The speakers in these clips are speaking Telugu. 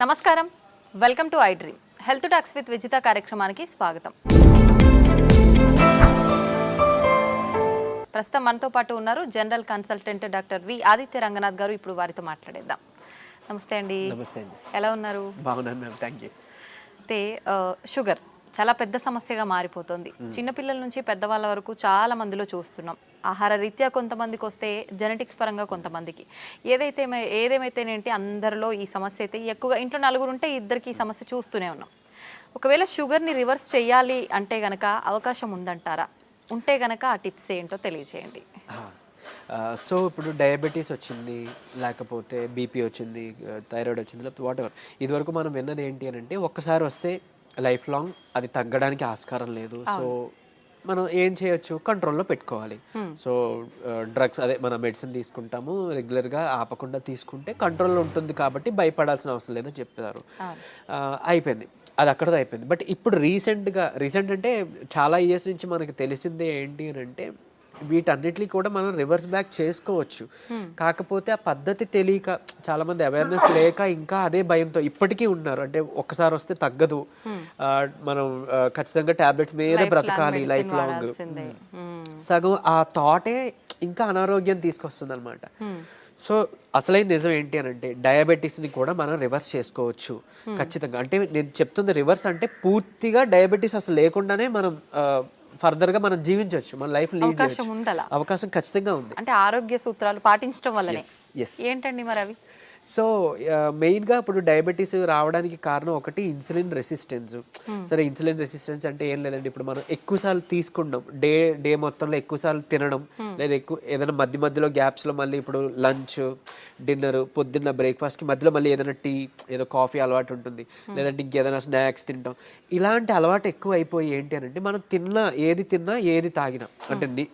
నమస్కారం, welcome to I dream. Health talks with Vijitha కార్యక్రమానికి స్వాగతం. ప్రస్తుతం మనతో పాటు ఉన్నారు general consultant doctor V Aditya Ranganath గారు. ఇప్పుడు వారితో మాట్లాడేద్దాం. నమస్తే అండి. నమస్తే అండి. ఎలా ఉన్నారు? బాగున్నాను మ్యామ్, థ్యాంక్ యూ. అయితే షుగర్ చాలా పెద్ద సమస్యగా మారిపోతుంది. చిన్నపిల్లల నుంచి పెద్దవాళ్ళ వరకు చాలా మందిలో చూస్తున్నాం. ఆహార రీత్యా కొంతమందికి వస్తే, జెనెటిక్స్ పరంగా కొంతమందికి, ఏదేమైతేనేంటి అందరిలో ఈ సమస్య అయితే ఎక్కువగా. ఇంట్లో నలుగురు ఉంటే ఇద్దరికి ఈ సమస్య చూస్తూనే ఉన్నాం. ఒకవేళ షుగర్ని రివర్స్ చేయాలి అంటే గనక అవకాశం ఉందంటారా? ఉంటే గనక ఆ టిప్స్ ఏంటో తెలియజేయండి. సో ఇప్పుడు డయాబెటీస్ వచ్చింది, లేకపోతే బీపీ వచ్చింది, థైరాయిడ్ వచ్చింది, లేకపోతే వాట్ ఎవర్, ఇదివరకు మనం విన్నది ఏంటి అని అంటే ఒక్కసారి వస్తే లైఫ్ లాంగ్ అది తగ్గడానికి ఆస్కారం లేదు. సో మనం ఏం చేయొచ్చు, కంట్రోల్లో పెట్టుకోవాలి. సో డ్రగ్స్, అదే మన మెడిసిన్ తీసుకుంటాము, రెగ్యులర్గా ఆపకుండా తీసుకుంటే కంట్రోల్లో ఉంటుంది కాబట్టి భయపడాల్సిన అవసరం లేదని చెప్తారు. అయిపోయింది, అది అక్కడతో అయిపోయింది. బట్ ఇప్పుడు రీసెంట్ అంటే చాలా ఇయర్స్ నుంచి మనకి తెలిసిందే ఏంటి అని అంటే వీటన్నిటిని కూడా మనం రివర్స్ బ్యాక్ చేసుకోవచ్చు. కాకపోతే ఆ పద్ధతి తెలియక, చాలా మంది అవేర్నెస్ లేక ఇంకా అదే భయంతో ఇప్పటికీ ఉన్నారు. అంటే ఒక్కసారి వస్తే తగ్గదు, మనం ఖచ్చితంగా టాబ్లెట్స్ మీద బ్రతకాలి లైఫ్ లాంగ్. సగం ఆ థాటే ఇంకా అనారోగ్యం తీసుకొస్తుంది అనమాట. సో అసలైన నిజం ఏంటి అని అంటే డయాబెటీస్ని కూడా మనం రివర్స్ చేసుకోవచ్చు ఖచ్చితంగా. అంటే నేను చెప్తుంది రివర్స్ అంటే పూర్తిగా డయాబెటీస్ అసలు లేకుండానే మనం ఫర్దర్గా మనం జీవించవచ్చు, మన లైఫ్ లీడ్ చేయొచ్చు. అవకాశం ఖచ్చితంగా ఉంది. అంటే ఆరోగ్య సూత్రాలు పాటించడం వల్లనే. ఏంటండి మరి అవి? సో మెయిన్గా ఇప్పుడు డయాబెటీస్ రావడానికి కారణం ఒకటి ఇన్సులిన్ రెసిస్టెన్స్. సరే, ఇన్సులిన్ రెసిస్టెన్స్ అంటే ఏం లేదండి, ఇప్పుడు మనం ఎక్కువసార్లు తీసుకుంటాం, డే మొత్తంలో ఎక్కువసార్లు తినడం, లేదా ఏదైనా మధ్యలో గ్యాప్స్లో మళ్ళీ ఇప్పుడు లంచ్, డిన్నర్, పొద్దున్న బ్రేక్ఫాస్ట్కి మధ్యలో మళ్ళీ ఏదైనా టీ, ఏదో కాఫీ అలవాటు ఉంటుంది, లేదంటే ఇంకేదైనా స్నాక్స్ తింటాం. ఇలాంటి అలవాటు ఎక్కువ అయిపోయి ఏంటి అని అంటే మనం ఏది తిన్నా ఏది తాగినా, అంటే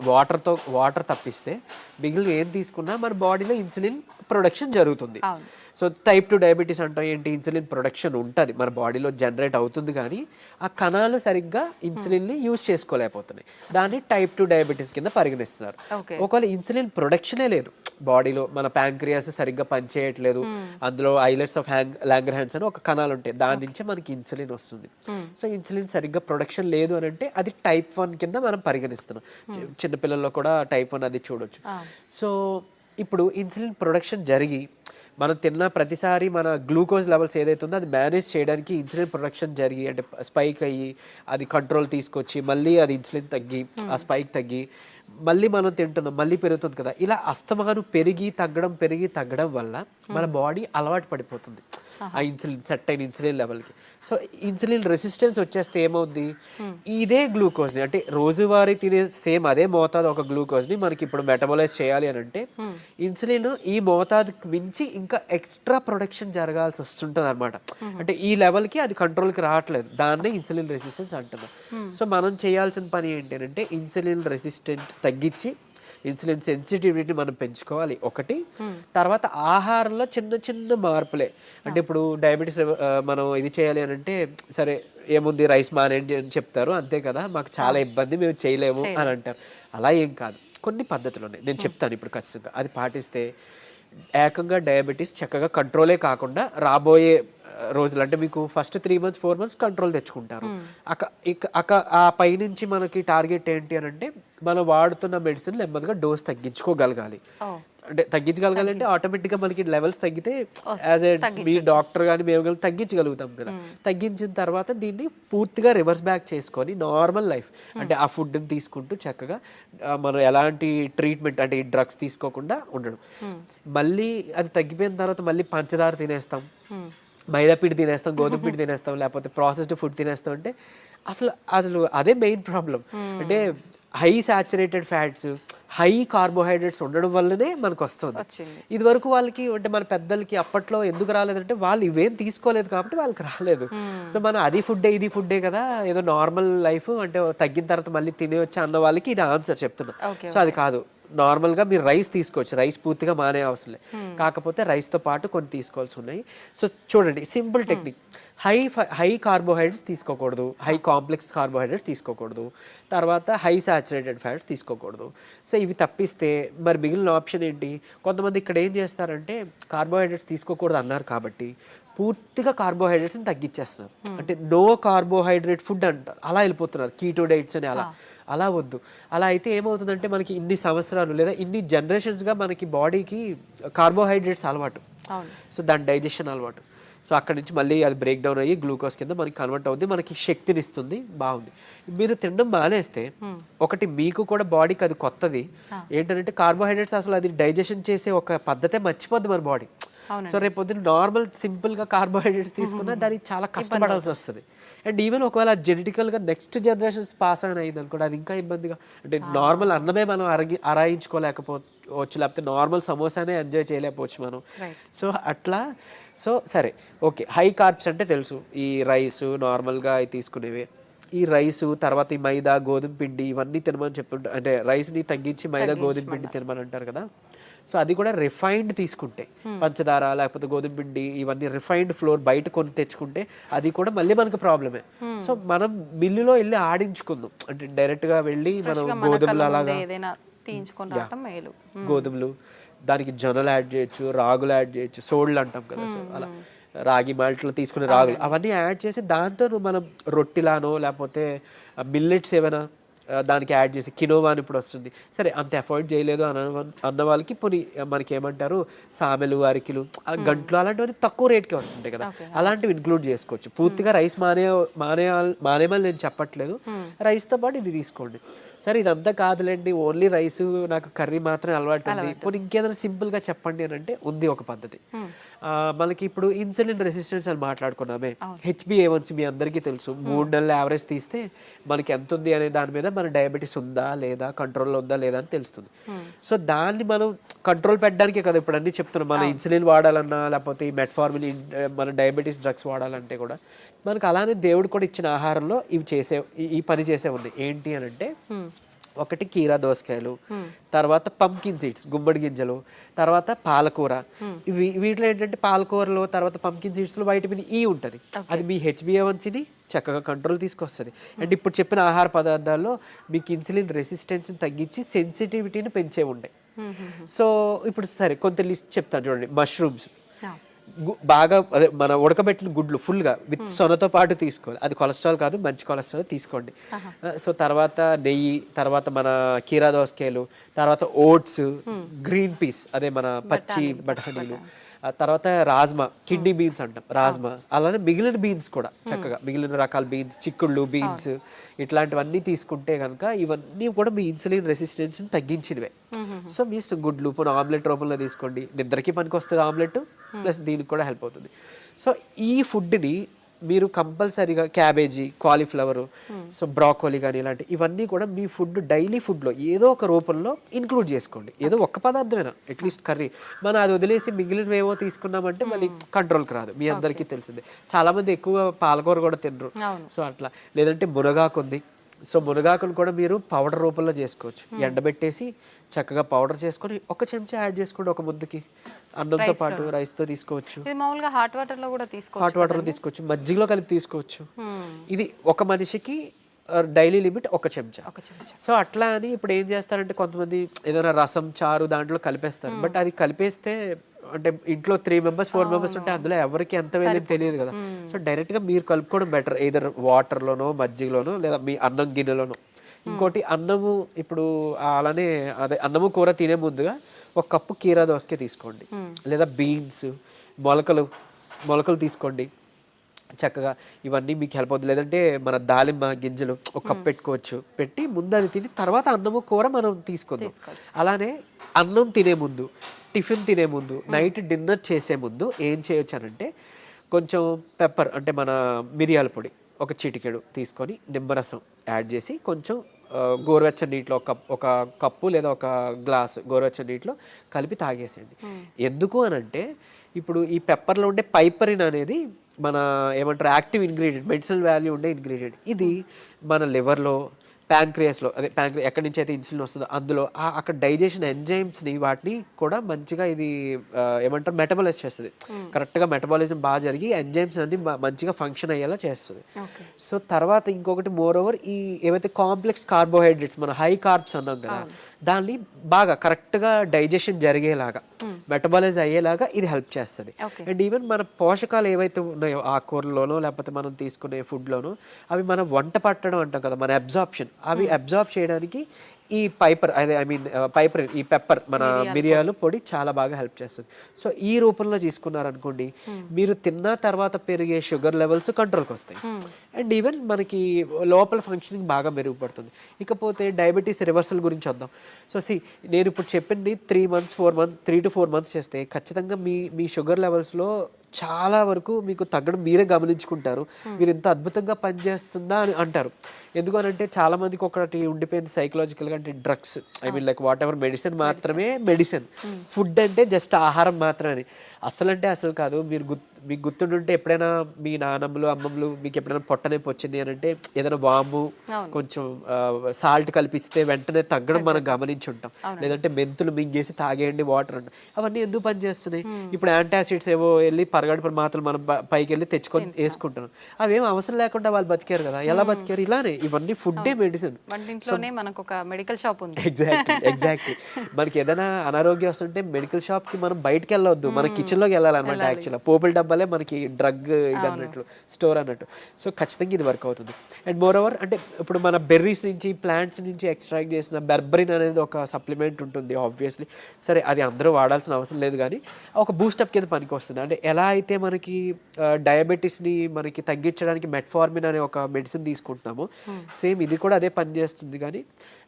వాటర్ తప్పిస్తే మిగిలిన ఏం తీసుకున్నా మన బాడీలో ఇన్సులిన్ ప్రొడక్షన్ జరుగుతుంది. సో టైప్ 2 డయాబెటీస్ అంటాం ఏంటి, ఇన్సులిన్ ప్రొడక్షన్ ఉంటుంది మన బాడీలో, జనరేట్ అవుతుంది, కానీ ఆ కణాలు సరిగ్గా ఇన్సులిన్ని యూజ్ చేసుకోలేకపోతున్నాయి. దాన్ని టైప్ 2 డయాబెటీస్ కింద పరిగణిస్తున్నారు. ఒకవేళ ఇన్సులిన్ ప్రొడక్షనే లేదు బాడీలో, మన ప్యాంక్రియాస్ సరిగ్గా పనిచేయట్లేదు, అందులో ఐలెట్స్ ఆఫ్ లాంగర్హాన్స్ అని ఒక కణాలు ఉంటాయి, దాని నుంచే మనకి ఇన్సులిన్ వస్తుంది. సో ఇన్సులిన్ సరిగ్గా ప్రొడక్షన్ లేదు అని అంటే అది టైప్ 1 కింద మనం పరిగణిస్తున్నాం. చిన్నపిల్లల్లో కూడా టైప్ 1 అది చూడొచ్చు. సో ఇప్పుడు ఇన్సులిన్ ప్రొడక్షన్ జరిగి మనం తిన్న ప్రతిసారి మన గ్లూకోజ్ లెవెల్స్ ఏదైతే ఉందో అది మేనేజ్ చేయడానికి ఇన్సులిన్ ప్రొడక్షన్ జరిగి, అంటే స్పైక్ అయ్యి అది కంట్రోల్ తీసుకొచ్చి మళ్ళీ అది ఇన్సులిన్ తగ్గి ఆ స్పైక్ తగ్గి మళ్ళీ మనం తింటున్నాం, మళ్ళీ పెరుగుతుంది కదా. ఇలా అస్తమాను పెరిగి తగ్గడం వల్ల మన బాడీ అలవాటు పడిపోతుంది ఆ ఇన్సులిన్, సెట్ అయిన ఇన్సులిన్ లెవెల్కి. సో ఇన్సులిన్ రెసిస్టెన్స్ వచ్చేస్తే ఏమవుద్ది, ఇదే గ్లూకోజ్ని, అంటే రోజువారీ తినే సేమ్ అదే మోతాదు ఒక గ్లూకోజ్ని మనకి ఇప్పుడు మెటబలైజ్ చేయాలి అని అంటే ఇన్సులిన్ ఈ మోతాదుకి మించి ఇంకా ఎక్స్ట్రా ప్రొడక్షన్ జరగాల్సి వస్తుంటుంది అనమాట. అంటే ఈ లెవెల్కి అది కంట్రోల్కి రావట్లేదు, దాన్నే ఇన్సులిన్ రెసిస్టెన్స్ అంటున్నాం. సో మనం చేయాల్సిన పని ఏంటి అంటే ఇన్సులిన్ రెసిస్టెంట్ తగ్గించి ఇన్సులిన్ సెన్సిటివిటీ మనం పెంచుకోవాలి ఒకటి. తర్వాత ఆహారంలో చిన్న మార్పులే, అంటే ఇప్పుడు డయాబెటీస్ మనం ఇది చేయాలి అని అంటే సరే ఏముంది రైస్ మానేయండి అని చెప్తారు, అంతే కదా, మాకు చాలా ఇబ్బంది, మేము చేయలేము అని అంటారు. అలా ఏం కాదు, కొన్ని పద్ధతులు ఉన్నాయి, నేను చెప్తాను ఇప్పుడు ఖచ్చితంగా. అది పాటిస్తే ఏకంగా డయాబెటీస్ చక్కగా కంట్రోలే కాకుండా రాబోయే రోజులు, అంటే మీకు ఫస్ట్ 3 months 4 months కంట్రోల్ తెచ్చుకుంటారు. ఆ పైనుంచి మనకి టార్గెట్ ఏంటి అని అంటే మనం వాడుతున్న మెడిసిన్ నెమ్మదిగా డోస్ తగ్గించుకోగలగాలి. అంటే తగ్గించగలగాలి అంటే ఆటోమేటిక్గా మనకి లెవెల్స్ తగ్గితే యాజ్ ఏ మీ డాక్టర్ కానీ మేము కానీ తగ్గించగలుగుతాం కదా. తగ్గించిన తర్వాత దీన్ని పూర్తిగా రివర్స్ బ్యాక్ చేసుకొని నార్మల్ లైఫ్, అంటే ఆ ఫుడ్ని తీసుకుంటూ చక్కగా మనం ఎలాంటి ట్రీట్మెంట్, అంటే ఈ డ్రగ్స్ తీసుకోకుండా ఉండడం. మళ్ళీ అది తగ్గిపోయిన తర్వాత మళ్ళీ పంచదార తినేస్తాం, మైదా పిండి తినేస్తాం, గోధుమ పిండి తినేస్తాం, లేకపోతే ప్రాసెస్డ్ ఫుడ్ తినేస్తాం. అంటే అసలు అదే మెయిన్ ప్రాబ్లం. అంటే high saturated fats, high carbohydrates ఉండడం వల్లనే మనకు వస్తుంది. ఇది వరకు వాళ్ళకి, అంటే మన పెద్దలకి అప్పట్లో ఎందుకు రాలేదంటే వాళ్ళు ఇవేం తీసుకోలేదు కాబట్టి వాళ్ళకి రాలేదు. సో మనం అది ఫుడ్డే ఇది ఫుడ్డే కదా, ఏదో నార్మల్ లైఫ్, అంటే తగ్గిన తర్వాత మళ్ళీ తినేవచ్చా అన్న వాళ్ళకి ఇది ఆన్సర్ చెప్తున్నా. సో అది కాదు, నార్మల్గా మీరు రైస్ తీసుకోవచ్చు, రైస్ పూర్తిగా మానే అవసరం లేదు, కాకపోతే రైస్తో పాటు కొన్ని తీసుకోవాల్సి ఉన్నాయి. సో చూడండి, సింపుల్ టెక్నిక్, హై కార్బోహైడ్రేట్స్ తీసుకోకూడదు, హై కాంప్లెక్స్ కార్బోహైడ్రేట్స్ తీసుకోకూడదు, తర్వాత హై సాచురేటెడ్ ఫ్యాట్స్ తీసుకోకూడదు. సో ఇవి తప్పిస్తే మరి మిగిలిన ఆప్షన్ ఏంటి? కొంతమంది ఇక్కడ ఏం చేస్తారంటే కార్బోహైడ్రేట్స్ తీసుకోకూడదు అన్నారు కాబట్టి పూర్తిగా కార్బోహైడ్రేట్స్ని తగ్గించేస్తున్నారు. అంటే నో కార్బోహైడ్రేట్ ఫుడ్ అంటారు, అలా వెళ్ళిపోతున్నారు. కీటో డైట్స్ అని అలా వద్దు. అలా అయితే ఏమవుతుందంటే మనకి ఇన్ని సంవత్సరాలు లేదా ఇన్ని జనరేషన్స్గా మనకి బాడీకి కార్బోహైడ్రేట్స్ అలవాటు, సో దాని డైజెషన్ అలవాటు. సో అక్కడి నుంచి మళ్ళీ అది బ్రేక్ డౌన్ అయ్యి గ్లూకోజ్ కింద మనకి కన్వర్ట్ అవుతుంది, మనకి శక్తిని ఇస్తుంది, బాగుంది. మీరు తినడం మానేస్తే ఒకటి మీకు కూడా బాడీకి అది కొత్తది ఏంటంటే కార్బోహైడ్రేట్స్ అసలు అది డైజెషన్ చేసే ఒక పద్ధతే మర్చిపోద్ది మన బాడీ. సో రేపు పొద్దున్న నార్మల్ సింపుల్గా కార్బోహైడ్రేట్స్ తీసుకున్నా దానికి చాలా కష్టపడాల్సి వస్తుంది. అండ్ ఈవెన్ ఒకవేళ జెనెటికల్గా నెక్స్ట్ జనరేషన్స్ పాస్ అయిన అయింది అనుకోండి, అది ఇంకా ఇబ్బందిగా. అంటే నార్మల్ అన్నమే మనం అరాయించుకోలేకపోవచ్చు, లేకపోతే నార్మల్ సమోసానే ఎంజాయ్ చేయలేకపోవచ్చు మనం. సో అట్లా సో సరే ఓకే, హై కార్బ్స్ అంటే తెలుసు, ఈ రైస్ నార్మల్గా అవి తీసుకునేవి. ఈ రైసు తర్వాత ఈ మైదా గోధుమ పిండి ఇవన్నీ తినమని చెప్తుంటారు, అంటే రైస్ని తగ్గించి మైదా గోధుమ పిండి తినమని అంటారు కదా. సో అది కూడా రిఫైన్డ్ తీసుకుంటే, పంచదార లేకపోతే గోధుమ పిండి ఇవన్నీ రిఫైన్డ్ ఫ్లోర్ బయట కొని తెచ్చుకుంటే అది కూడా మళ్ళీ మనకు ప్రాబ్లమే. సో మనం మిల్లులో వెళ్ళి ఆడించుకుందాం, అంటే డైరెక్ట్గా వెళ్ళి మనం గోధుమలు అలాగా గోధుమలు, దానికి జొన్నలు యాడ్ చేయొచ్చు, రాగులు యాడ్ చేయొచ్చు, సోళ్ళు అంటాం కదా, సో అలా రాగి మాల్ట్లో తీసుకునే రాగులు అవన్నీ యాడ్ చేసి దాంతో మనం రొట్టిలానో లేకపోతే మిల్లెట్స్ ఏమైనా దానికి యాడ్ చేసి, కినోవా అని ఇప్పుడు వస్తుంది, సరే అంత అఫోర్డ్ చేయలేదు అన్న వాళ్ళకి పోనీ మనకి ఏమంటారు సామెలు, అరికిలు, గంట్లు అలాంటివన్నీ తక్కువ రేట్కే వస్తుంటాయి కదా, అలాంటివి ఇంక్లూడ్ చేసుకోవచ్చు. పూర్తిగా రైస్ మానేమని నేను చెప్పట్లేదు, రైస్తో పాటు ఇది తీసుకోండి. సరే ఇదంతా కాదులేండి, ఓన్లీ రైస్ నాకు కర్రీ మాత్రమే అలవాటు ఉంది, ఇప్పుడు ఇంకేదైనా సింపుల్గా చెప్పండి అని అంటే ఉంది ఒక పద్ధతి. మనకి ఇప్పుడు ఇన్సులిన్ రెసిస్టెన్స్ అని మాట్లాడుకున్నామే, HbA1c మీ అందరికీ తెలుసు. 3 నెలల యావరేజ్ తీస్తే మనకి ఎంత ఉంది అనే దాని మీద మన డయాబెటీస్ ఉందా లేదా, కంట్రోల్లో ఉందా లేదా అని తెలుస్తుంది. సో దాన్ని మనం కంట్రోల్ పెట్టడానికే కదా ఇప్పుడు అన్నీ చెప్తున్నాం. మన ఇన్సులిన్ వాడాలన్నా లేకపోతే ఈ మెట్ఫార్మిన్ మన డయాబెటీస్ డ్రగ్స్ వాడాలంటే కూడా మనకు అలానే దేవుడు కూడా ఇచ్చిన ఆహారంలో ఈ పని చేసే ఉంది. ఏంటి అని అంటే ఒకటి కీరా దోసకాయలు, తర్వాత పంకిన్ సీడ్స్ గుమ్మడి గింజలు, తర్వాత పాలకూర. వీటిలో ఏంటంటే పాలకూరలో తర్వాత పంకిన్ సీడ్స్లో వైటమిన్ E ఉంటుంది, అది మీ HbA1cని చక్కగా కంట్రోల్ తీసుకొస్తుంది. అండ్ ఇప్పుడు చెప్పిన ఆహార పదార్థాల్లో మీకు ఇన్సులిన్ రెసిస్టెన్స్ని తగ్గించి సెన్సిటివిటీని పెంచే ఉండే. సో ఇప్పుడు సరే కొంత లిస్ట్ చెప్తాను చూడండి. మష్రూమ్స్ బాగా అదే మన ఉడకబెట్టిన గుడ్లు ఫుల్గా విత్ సొనతో పాటు తీసుకోవాలి, అది కొలెస్ట్రాల్ కాదు, మంచి కొలెస్ట్రాల్ తీసుకోండి. సో తర్వాత నెయ్యి, తర్వాత మన కీరా దోసకాయలు, తర్వాత ఓట్స్, గ్రీన్ పీస్ అదే మన పచ్చి బఠానీలు, తర్వాత రాజ్మా, కిడ్నీ బీన్స్ అంటాం రాజ్మా, అలానే మిగిలిన బీన్స్ కూడా చక్కగా మిగిలిన రకాల బీన్స్, చిక్కుళ్ళు బీన్స్ ఇట్లాంటివన్నీ తీసుకుంటే కనుక ఇవన్నీ కూడా మీ ఇన్సులిన్ రెసిస్టెన్స్ని తగ్గించినవే. సో మీ ఇష్టం, గుడ్లు పోనీ ఆమ్లెట్ రూపంలో తీసుకోండి, నిద్రకి పనికి వస్తుంది ఆమ్లెట్, ప్లస్ దీనికి కూడా హెల్ప్ అవుతుంది. సో ఈ ఫుడ్ని మీరు కంపల్సరీగా క్యాబేజీ, కాలీఫ్లవర్, సో బ్రాకోలీ కానీ ఇలాంటి ఇవన్నీ కూడా మీ ఫుడ్ డైలీ ఫుడ్లో ఏదో ఒక రూపంలో ఇంక్లూడ్ చేసుకోండి. ఏదో ఒక్క పదార్థమైనా అట్లీస్ట్ కర్రీ, మనం అది వదిలేసి మిగిలినవి ఏవో తీసుకున్నామంటే మళ్ళీ కంట్రోల్కి రాదు. మీ అందరికీ తెలిసిందే, చాలామంది ఎక్కువ పాలకూర కూడా తినరు. సో అట్లా, లేదంటే మునగాకు ఉంది, సో మునగాకును కూడా మీరు పౌడర్ రూపంలో చేసుకోవచ్చు. ఎండబెట్టేసి చక్కగా పౌడర్ చేసుకొని ఒక చెంచా యాడ్ చేసుకోండి ఒక ముద్దకి, అన్నంతో పాటు రైస్తో తీసుకోవచ్చు. మామూలుగా హాట్ వాటర్లో కూడా తీసుకోవచ్చు, హాట్ వాటర్లో తీసుకోవచ్చు, మజ్జిగలో కలిపి తీసుకోవచ్చు. ఇది ఒక మనిషికి డైలీ లిమిట్ ఒక చెంచా. సో అట్లా అని ఇప్పుడు ఏం చేస్తారంటే కొంతమంది ఏదైనా రసం, చారు దాంట్లో కలిపేస్తారు. బట్ అది కలిపేస్తే అంటే ఇంట్లో 3 members 4 members ఉంటే అందులో ఎవరికి ఎంత వెళ్ళేది తెలియదు కదా. సో డైరెక్ట్గా మీరు కలుపుకోవడం బెటర్, ఏదర్ వాటర్లోనో మజ్జిగలోనో లేదా మీ అన్నం గిన్నెలోనో. ఇంకోటి అన్నము, ఇప్పుడు అలానే అదే అన్నము కూర తినే ముందుగా 1 కప్పు కీరా దోసకాయ తీసుకోండి, లేదా బీన్స్, మొలకలు తీసుకోండి చక్కగా. ఇవన్నీ మీకు హెల్ప్ అవుతుంది. లేదంటే మన దాలిమ్మ గింజలు 1 కప్ పెట్టుకోవచ్చు, పెట్టి ముందు అది తిని తర్వాత అన్నము కూర మనం తీసుకుందాం. అలానే అన్నం తినే ముందు, టిఫిన్ తినే ముందు, నైట్ డిన్నర్ చేసే ముందు ఏం చేయొచ్చు అనంటే కొంచెం పెప్పర్ అంటే మన మిరియాల పొడి 1 చిటికెడు తీసుకొని నిమ్మరసం యాడ్ చేసి కొంచెం గోరువెచ్చని నీటిలో ఒక కప్పు లేదా 1 గ్లాస్ గోరువెచ్చని నీటిలో కలిపి తాగేసేయండి. ఎందుకు అనంటే ఇప్పుడు ఈ పెప్పర్లో ఉండే పైపరిన్ అనేది మన ఏమంటారు యాక్టివ్ ఇంగ్రీడియంట్, మెడిసినల్ వాల్యూ ఉండే ఇంగ్రీడియంట్. ఇది మన లివర్లో, ప్యాంక్రియాస్లో, అదే ఎక్కడి నుంచి అయితే ఇన్సులిన్ వస్తుందో అందులో అక్కడ డైజెషన్ ఎంజైమ్స్ని వాటిని కూడా మంచిగా ఇది ఏమంటారు మెటబాలైజ్ చేస్తుంది. కరెక్ట్గా మెటబాలిజం బాగా జరిగి ఎంజైమ్స్ అన్ని మంచిగా ఫంక్షన్ అయ్యేలా చేస్తుంది. సో తర్వాత ఇంకొకటి మోర్ ఓవర్ ఈ ఏవైతే కాంప్లెక్స్ కార్బోహైడ్రేట్స్ మన హై కార్బ్స్ అన్నాం కదా, దాన్ని బాగా కరెక్ట్గా డైజెషన్ జరిగేలాగా మెటబాలైజ్ అయ్యేలాగా ఇది హెల్ప్ చేస్తుంది. Okay. అండ్ ఈవెన్ మన పోషకాలు ఏవైతే ఉన్నాయో ఆకుకూరలోనో లేకపోతే మనం తీసుకునే ఫుడ్లోనో అవి మన వంట పట్టడం అంటాం కదా, మన అబ్జార్ప్షన్, అవి అబ్జార్బ్ చేయడానికి ఈ పైపర్ అదే ఐ మీన్ పైపర్ ఈ పెప్పర్ మన మిరియాలు పొడి చాలా బాగా హెల్ప్ చేస్తుంది. సో ఈ రూపంలో తీసుకున్నారనుకోండి, మీరు తిన్న తర్వాత పెరిగే షుగర్ లెవెల్స్ కంట్రోల్కి వస్తాయి. అండ్ ఈవెన్ మనకి లోపల ఫంక్షనింగ్ బాగా మెరుగుపడుతుంది. ఇకపోతే డయాబెటీస్ రివర్సల్ గురించి వద్దాం. సో నేను ఇప్పుడు చెప్పింది 3 to 4 months చేస్తే ఖచ్చితంగా మీ షుగర్ లెవెల్స్లో చాలా వరకు మీకు తగ్గడం మీరే గమనించుకుంటారు. మీరు ఇంత అద్భుతంగా పనిచేస్తుందా అని అంటారు. ఎందుకనంటే చాలా మందికి ఒకటి ఉండిపోయింది సైకలాజికల్గా, అంటే drugs I mean like what ever medicine మాత్రమే మెడిసిన్, ఫుడ్ అంటే జస్ట్ ఆహారం మాత్రమే. అసలు కాదు. మీకు గుర్తుంటుంటే ఎప్పుడైనా మీ నాన్నమ్మలు అమ్మమ్మలు మీకు ఎప్పుడైనా పొట్టనొప్పి వచ్చింది అని అంటే ఏదైనా వాము కొంచెం సాల్ట్ కలిపిస్తే వెంటనే తగ్గడం మనం గమనించి ఉంటాం. లేదంటే మెంతులు మింగేసి తాగేయండి వాటర్ అంటే, అవన్నీ ఎందుకు పనిచేస్తున్నాయి? ఇప్పుడు యాంటాసిడ్స్ ఏవో వెళ్ళి పరగడుపుల మాత్రలు మనం పైకి వెళ్ళి తెచ్చుకొని వేసుకుంటున్నాం. అవేం అవసరం లేకుండా వాళ్ళు బతికారు కదా. ఎలా బతికారు? ఇలానే. ఇవన్నీ ఫుడ్డే మెడిసిన్. వంటింట్లోనే మనకు ఒక మెడికల్ షాప్ ఉంది. ఎగ్జాక్ట్లీ. మనకి ఏదైనా అనారోగ్యం వస్తుంటే మెడికల్ షాప్ కి మనం బయటకు వెళ్ళవద్దు, మన కిచెన్ లోకి వెళ్ళాలన్నమాట. యాక్చువల్గా పోపుల డబ్బాలే మనకి డ్రగ్ ఇది అన్నట్లు, స్టోర్ అన్నట్టు. సో ఖచ్చితంగా ఇది వర్క్ అవుతుంది. అండ్ మోర్ ఓవర్ అంటే ఇప్పుడు మన బెర్రీస్ నుంచి ప్లాంట్స్ నుంచి ఎక్స్ట్రాక్ట్ చేసిన బెర్బరిన్ అనేది ఒక సప్లిమెంట్ ఉంటుంది ఆబ్వియస్లీ. సరే అది అందరూ వాడాల్సిన అవసరం లేదు, కానీ ఒక బూస్టప్ కింద పనికి వస్తుంది. అంటే ఎలా అయితే మనకి డయాబెటీస్ని మనకి తగ్గించడానికి మెట్ఫార్మిన్ అనే ఒక మెడిసిన్ తీసుకుంటున్నాము, సేమ్ ఇది కూడా అదే పని చేస్తుంది. కానీ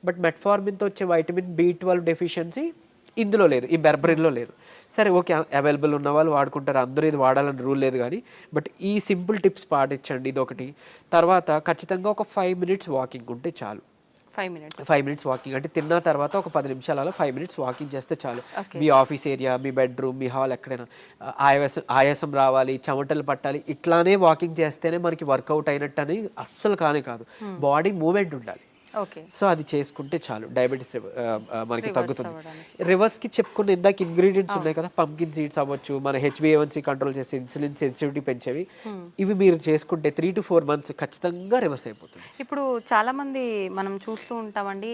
బట్ మెట్ఫార్మిన్తో వచ్చే వైటమిన్ B12 డెఫిషియన్సీ ఇందులో లేదు, ఈ బెర్బరిన్లో లేదు. సరే ఓకే, అవైలబుల్ ఉన్న వాళ్ళు వాడుకుంటారు, అందరూ ఇది వాడాలని రూల్ లేదు. కానీ బట్ ఈ సింపుల్ టిప్స్ పాటించండి, ఇది ఒకటి. తర్వాత ఖచ్చితంగా ఒక 5 minutes వాకింగ్ ఉంటే చాలు. 5 minutes వాకింగ్ అంటే తిన్న తర్వాత ఒక 10 నిమిషాలలో 5 minutes వాకింగ్ చేస్తే చాలు. మీ ఆఫీస్ ఏరియా, మీ బెడ్రూమ్, మీ హాల్ ఎక్కడైనా ఆయాసం రావాలి, చెమటలు పట్టాలి, ఇట్లానే వాకింగ్ చేస్తేనే మనకి వర్కౌట్ అయినట్టు అని అస్సలు కాదు. బాడీ మూమెంట్ ఉండాలి. సో అది చేసుకుంటే చాలు, డయాబెటీస్ మనకి తగ్గుతుంది. రివర్స్కి చెప్పుకున్న ఇందాక ఇంగ్రీడియంట్స్ ఉన్నాయి కదా, పంకిన్ సీడ్స్ అవ్వచ్చు, మన HbA1c కంట్రోల్ చేసే ఇన్సులిన్ సెన్సిటివిటీ పెంచేవి, ఇవి మీరు చేసుకుంటే 3 to 4 months ఖచ్చితంగా రివర్స్ అయిపోతుంది. ఇప్పుడు చాలా మంది మనం చూస్తూ ఉంటామండి,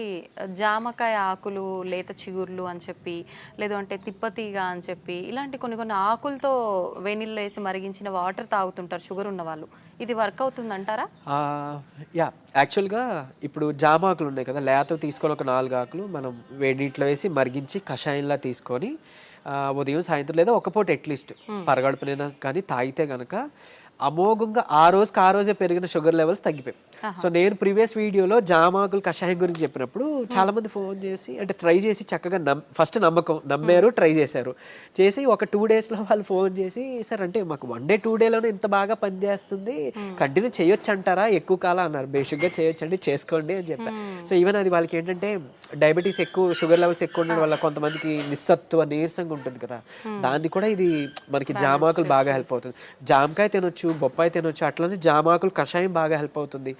జామకాయ ఆకులు, లేత చిగుర్లు అని చెప్పి, లేదు అంటే తిప్పతీగ అని చెప్పి, ఇలాంటి కొన్ని ఆకులతో వేణిల్లో వేసి మరిగించిన వాటర్ తాగుతుంటారు షుగర్ ఉన్న వాళ్ళు. ఇది వర్క్ అవుతుంది అంటారా? యా, యాక్చువల్గా ఇప్పుడు జామాకులు ఉన్నాయి కదా, లేత తీసుకొని ఒక 4 ఆకులు మనం వేడి నీటిలో వేసి మరిగించి కషాయంలా తీసుకొని ఉదయం సాయంత్రం లేదా ఒక పూట అట్లీస్ట్ పరగడుపునైనా కానీ తాగితే కనుక అమోఘంగా ఆ రోజే పెరిగిన షుగర్ లెవెల్స్ తగ్గిపోయాయి. సో నేను ప్రీవియస్ వీడియోలో జామాకులు కషాయం గురించి చెప్పినప్పుడు చాలా మంది ఫోన్ చేసి అంటే ట్రై చేసి చక్కగా ఫస్ట్ నమ్మారు, ట్రై చేసి ఒక 2 daysలో వాళ్ళు ఫోన్ చేసి, సార్ అంటే మాకు 1 day 2 dayలోనే ఇంత బాగా పనిచేస్తుంది, కంటిన్యూ చేయొచ్చు అంటారా, ఎక్కువ కాలం అన్నారు. బేసిక్గా చేయొచ్చండి, చేసుకోండి అని చెప్పారు. సో ఈవెన్ అది వాళ్ళకి ఏంటంటే డయాబెటీస్ ఎక్కువ, షుగర్ లెవెల్స్ ఎక్కువ ఉండడం వల్ల కొంతమందికి నిస్సత్వ నీరసంగా ఉంటుంది కదా, దాన్ని కూడా ఇది మనకి జామాకులు బాగా హెల్ప్ అవుతుంది. జామకాయ తినొచ్చు, బొప్పాయి తినొచ్చు, అట్లనే జామాకులు కషాయం బాగా హెల్ప్ అవుతుంది,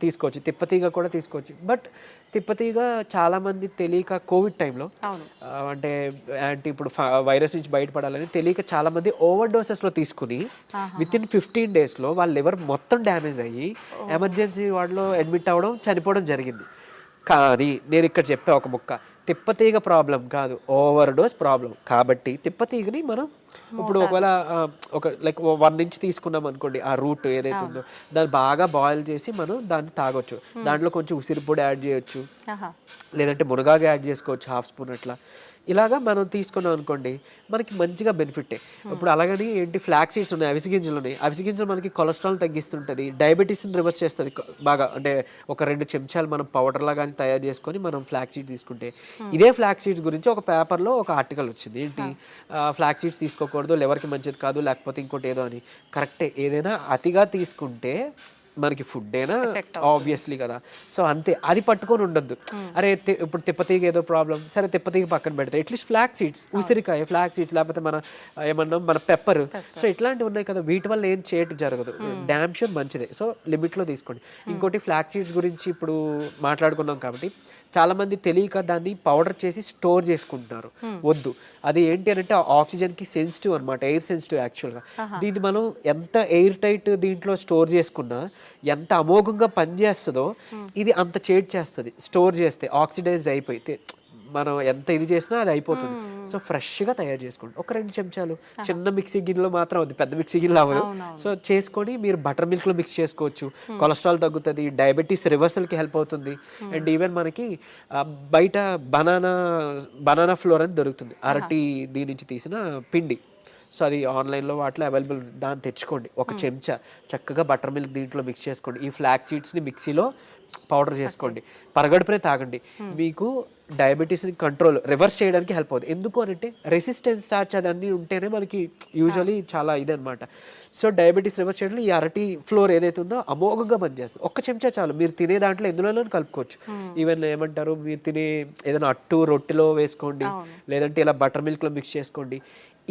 తీసుకోవచ్చు. తిప్పతీగ కూడా తీసుకోవచ్చు. బట్ తిప్పతీగ చాలా మంది తెలియక కోవిడ్ టైంలో అంటే ఇప్పుడు వైరస్ నుంచి బయటపడాలని తెలియక చాలా మంది ఓవర్ డోసెస్లో తీసుకుని వితిన్ 15 daysలో వాళ్ళ లివర్ మొత్తం డ్యామేజ్ అయ్యి ఎమర్జెన్సీ వార్డులో అడ్మిట్ అవ్వడం, చనిపోవడం జరిగింది. కానీ నేను ఇక్కడ చెప్పే ఒక ముక్క, తిప్పతీగ ప్రాబ్లం కాదు, ఓవర్ డోస్ ప్రాబ్లం. కాబట్టి తిప్పతీగని మనం ఇప్పుడు ఒకవేళ ఒక లైక్ 1 inch తీసుకున్నాం అనుకోండి, ఆ రూట్ ఏదైతే ఉందో దాన్ని బాగా బాయిల్ చేసి మనం దాన్ని తాగొచ్చు. దాంట్లో కొంచెం ఉసిరిపొడి యాడ్ చేయొచ్చు, లేదంటే మునగాకు యాడ్ చేసుకోవచ్చు 1/2 spoon అట్లా. ఇలాగా మనం తీసుకున్నాం అనుకోండి మనకి మంచిగా బెనిఫిటే. ఇప్పుడు అలాగని ఏంటి ఫ్లాక్స్ సీడ్స్ ఉన్నాయి, అవిసె గింజలు ఉన్నాయి. అవిసె గింజలు మనకి కొలెస్ట్రాల్ తగ్గిస్తుంటుంది, డయాబెటీస్ని రివర్స్ చేస్తుంది బాగా. అంటే ఒక 2 చెంచాలు మనం పౌడర్లా కానీ తయారు చేసుకొని మనం ఫ్లాక్స్ సీడ్స్ తీసుకుంటే, ఇదే ఫ్లాక్స్ సీడ్స్ గురించి ఒక పేపర్లో ఒక ఆర్టికల్ వచ్చింది. ఏంటి, ఫ్లాక్స్ సీడ్స్ తీసుకోకూడదు, లివర్కి మంచిది కాదు, లేకపోతే ఇంకోటి ఏదో అని. కరెక్టే, ఏదైనా అతిగా తీసుకుంటే మనకి ఫుడ్ అయినా ఆబ్వియస్లీ కదా. సో అంతే, అది పట్టుకొని ఉండొద్దు. అరే ఇప్పుడు తిప్పతీగ ఏదో ప్రాబ్లం, సరే తిప్పతీగ పక్కన పెడితే అట్లీస్ట్ ఫ్లాక్స్ సీడ్స్, ఉసిరికాయ ఫ్లాక్స్ సీడ్స్, లేకపోతే మన పెప్పర్, సో ఇట్లాంటివి ఉన్నాయి కదా, వీటి వల్ల ఏం చేయటం జరగదు, డ్యామ్ షూర్ మంచిదే. సో లిమిట్లో తీసుకోండి. ఇంకోటి ఫ్లాక్స్ సీడ్స్ గురించి ఇప్పుడు మాట్లాడుకున్నాం కాబట్టి చాలా మంది తెలియక దాన్ని పౌడర్ చేసి స్టోర్ చేసుకుంటున్నారు. వద్దు, అది ఏంటి అంటే ఆక్సిజన్కి సెన్సిటివ్ అనమాట, ఎయిర్ సెన్సిటివ్ యాక్చువల్గా. దీన్ని మనం ఎంత ఎయిర్ టైట్ దీంట్లో స్టోర్ చేసుకున్నా, ఎంత అమోఘంగా పనిచేస్తుందో ఇది అంత చేడ్ చేస్తుంది స్టోర్ చేస్తే, ఆక్సిడైజ్డ్ అయిపోయితే మనం ఎంత ఇది చేసినా అది అయిపోతుంది. సో ఫ్రెష్గా తయారు చేసుకోండి. ఒక 2 చెంచాలు చిన్న మిక్సీ గిన్నెలో మాత్రం అవుతుంది, పెద్ద మిక్సీ గిన్నెలో అవ్వదు. సో చేసుకొని మీరు బటర్ మిల్క్లో మిక్స్ చేసుకోవచ్చు. కొలెస్ట్రాల్ తగ్గుతుంది, డయాబెటీస్ రివర్సల్కి హెల్ప్ అవుతుంది. అండ్ ఈవెన్ మనకి బయట బనానా ఫ్లోర్ అని దొరుకుతుంది, అరటి దీని నుంచి తీసిన పిండి. సో అది ఆన్లైన్లో వాటిలో అవైలబుల్, దాన్ని తెచ్చుకోండి. ఒక చెంచా చక్కగా బటర్ మిల్క్ దీంట్లో మిక్స్ చేసుకోండి. ఈ ఫ్లాక్ సీడ్స్ని మిక్సీలో పౌడర్ చేసుకోండి, పరగడుపునే తాగండి. మీకు డయాబెటీస్ని రివర్స్ చేయడానికి హెల్ప్ అవుతుంది. ఎందుకు అంటే రెసిస్టెన్స్ స్టార్చ్ అదన్నీ ఉంటేనే మనకి యూజువలీ చాలా ఇదనమాట. సో డయాబెటీస్ రివర్స్ చేయడంలో ఈ అరటి ఫ్లోర్ ఏదైతే ఉందో అమోఘంగా పనిచేస్తుంది. ఒక్క చెంచా చాలు, మీరు తినే దాంట్లో ఎందులోనూ కలుపుకోవచ్చు. ఈవెన్ ఏమంటారు, మీరు తినే ఏదైనా అట్టు రొట్టెలో వేసుకోండి, లేదంటే ఇలా బటర్ మిల్క్లో మిక్స్ చేసుకోండి.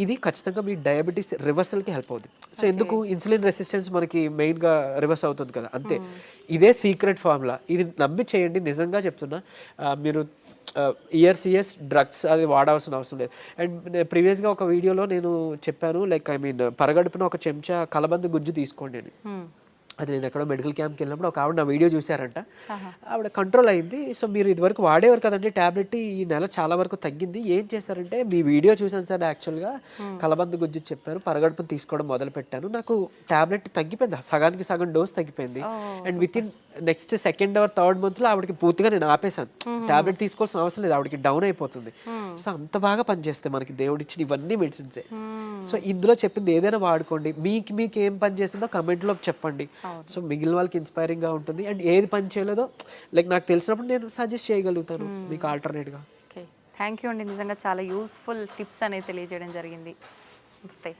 ఇది ఖచ్చితంగా మీ డయాబెటీస్ రివర్సల్కి హెల్ప్ అవుతుంది. సో ఎందుకు, ఇన్సులిన్ రెసిస్టెన్స్ మనకి మెయిన్గా రివర్స్ అవుతుంది కదా, అంతే. ఇదే సీక్రెట్ ఫార్ములా, ఇది నమ్మి చేయండి. నిజంగా చెప్తున్నా, మీరు ఇయర్స్ డ్రగ్స్ అది వాడాల్సిన అవసరం లేదు. అండ్ ప్రీవియస్గా ఒక వీడియోలో నేను చెప్పాను, లైక్ పరగడుపున ఒక చెంచా కలబంద గుజ్జు తీసుకోండి అని. అది నేను ఎక్కడో మెడికల్ క్యాంప్కి వెళ్ళినప్పుడు ఒక ఆవిడ నా వీడియో చూశారంట, ఆవిడ కంట్రోల్ అయింది. సో మీరు ఇదివరకు వాడేవారు కదండి ట్యాబ్లెట్, ఈ నెల చాలా వరకు తగ్గింది. ఏం చేశారంటే, మీ వీడియో చూసాను సార్, యాక్చువల్గా కలబంద గుజ్జు చెప్పారు, పరగడుపుని తీసుకోవడం మొదలు పెట్టాను, నాకు ట్యాబ్లెట్ తగ్గిపోయింది, సగానికి సగం డోస్ తగ్గిపోయింది. And with in next 2nd or 3rd మంత్లో ఆవిడకి పూర్తిగా నేను ఆపేశాను, ట్యాబ్లెట్ తీసుకోవాల్సిన అవసరం లేదు, ఆవిడకి డౌన్ అయిపోతుంది. సో అంత బాగా పనిచేస్తాయి మనకి దేవుడిచ్చిన ఇవన్నీ మెడిసిన్సే. సో ఇందులో చెప్పింది ఏదైనా వాడుకోండి, మీకు ఏం పని చేసిందో కమెంట్లో చెప్పండి. సో మిగిలిన వాళ్ళకి ఇన్స్పైరింగ్గా ఉంటుంది. అండ్ ఏది పని చేయలేదో లైక్ నాకు తెలిసినప్పుడు నేను సజెస్ట్ చేయగలుగుతాను మీకు ఆల్టర్నేట్గా. ఓకే, థ్యాంక్ యూ అండి, నిజంగా చాలా యూస్ఫుల్ టిప్స్ అనేది తెలియజేయడం జరిగింది. నమస్తే.